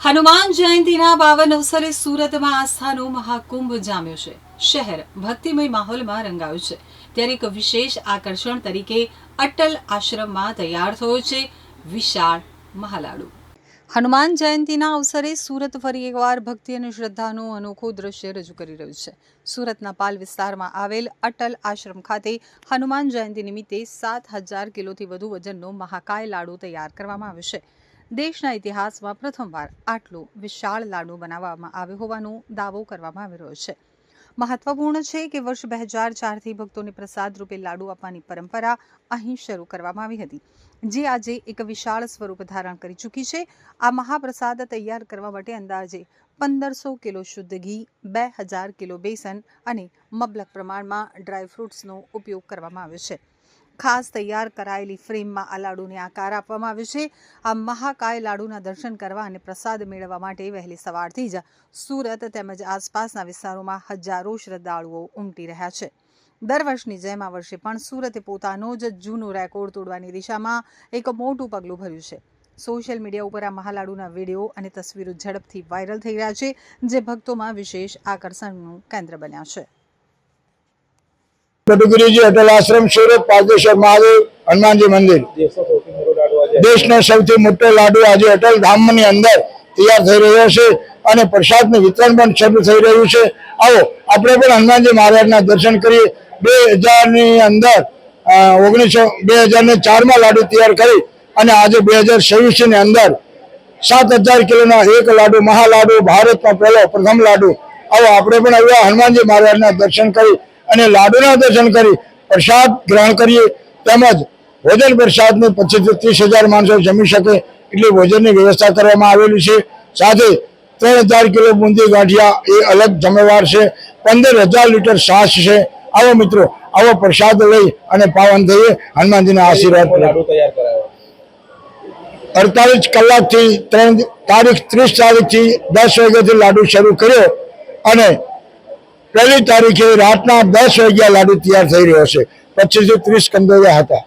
હનુમાન જયંતીના 52 અવસરે સુરતમાં આસ્થાનો મહાકુંભ જામ્યો છે। શહેર ભક્તિમય માહોલમાં રંગાયું છે, ત્યારે એક વિશેષ આકર્ષણ તરીકે અટલ આશ્રમમાં તૈયાર થયો છે વિશાળ મહાલાડુ। હનુમાન જયંતીના અવસરે સુરત ફરી એકવાર ભક્તિ અને શ્રદ્ધાનું અનોખું દ્રશ્ય રજૂ કરી રહ્યું છે। સુરતના પાલ વિસ્તારમાં આવેલ અટલ આશ્રમ ખાતે હનુમાન જયંતી નિમિત્તે 7,000 કિલોથી વધુ વજનનો મહાકાય લાડુ તૈયાર કરવામાં આવ્યો છે। દેશના ઇતિહાસમાં પ્રથમવાર આટલો વિશાળ લાડુ બનાવવામાં આવ્યો હોવાનો દાવો કરવામાં આવી રહ્યો છે। મહત્વપૂર્ણ છે કે વર્ષ 2004થી ભક્તોને પ્રસાદ રૂપે લાડુ આપવાની પરંપરા અહીં શરૂ કરવામાં આવી હતી, જે આજે એક વિશાળ સ્વરૂપ ધારણ કરી ચૂકી છે। આ મહાપ્રસાદ તૈયાર કરવા માટે અંદાજે 1500 કિલો શુદ્ધ ઘી, 2000 કિલો બેસન અને મબલક પ્રમાણમાં ડ્રાયફ્રૂટ્સનો ઉપયોગ કરવામાં આવ્યો છે। ખાસ તૈયાર કરાયેલી ફ્રેમમાં આ લાડુને આકાર આપવામાં આવ્યો છે। આ મહાકાય લાડુના દર્શન કરવા અને પ્રસાદ મેળવવા માટે વહેલી સવારથી જ સુરત તેમજ આસપાસના વિસ્તારોમાં હજારો શ્રદ્ધાળુઓ ઉમટી રહ્યા છે। દર વર્ષની જેમ આ વર્ષે પણ સુરતે પોતાનો જ જૂનો રેકોર્ડ તોડવાની દિશામાં એક મોટું પગલું ભર્યું છે। સોશિયલ મીડિયા ઉપર આ મહાલાડુના વિડીયો અને તસવીરો ઝડપથી વાયરલ થઈ રહ્યા છે, જે ભક્તોમાં વિશેષ આકર્ષણનું કેન્દ્ર બન્યા છે। गुरुजी अटल आश्रम सूरत पागेश्वर महादेव हनुमान जी मंदिर देश नो सौथी मोटो लाडू आज अटल धाम ની અંદર તૈયાર થઈ રહ્યો છે અને પ્રસાદનું વિતરણ પણ શરૂ થઈ રહ્યું છે। આવો આપણે પણ હનુમાનજી મહારાજના દર્શન કરીએ। 2000 ની અંદર 2004 માં લાડુ તૈયાર કરી અને આજે 2026 ની અંદર 7,000 કિલોના એક લાડુ મહાલાડુ ભારતનો પહેલો પ્રથમ લાડુ। આવો આપણે પણ આવ્યા હનુમાનજી મહારાજના દર્શન કરી અને લાડુના દર્શન કરી પ્રસાદ ગ્રહણ કરીએ। તેમજ ભોજન પ્રસાદની 25,000 થી 30,000 માણસો જમી શકે એટલી ભોજનની વ્યવસ્થા કરવામાં આવેલી છે। સાથે 3,000 કિલો બુંદી ગાંઠિયા એ અલગ જમણવાર છે। 15,000 લીટર છાશ છે। આવો મિત્રો, આવો પ્રસાદ લઈ અને પાવન થઈએ, હનુમાનજીના આશીર્વાદ। 48 કલાકથી તારીખ 30 તારીખથી 10 વાગ્યાથી લાડુ શરૂ કર્યો અને પહેલી તારીખે રાતના 10 વાગ્યા લાડુ તૈયાર થઈ રહ્યો છે। 25 થી 30 કંદોયા હતા।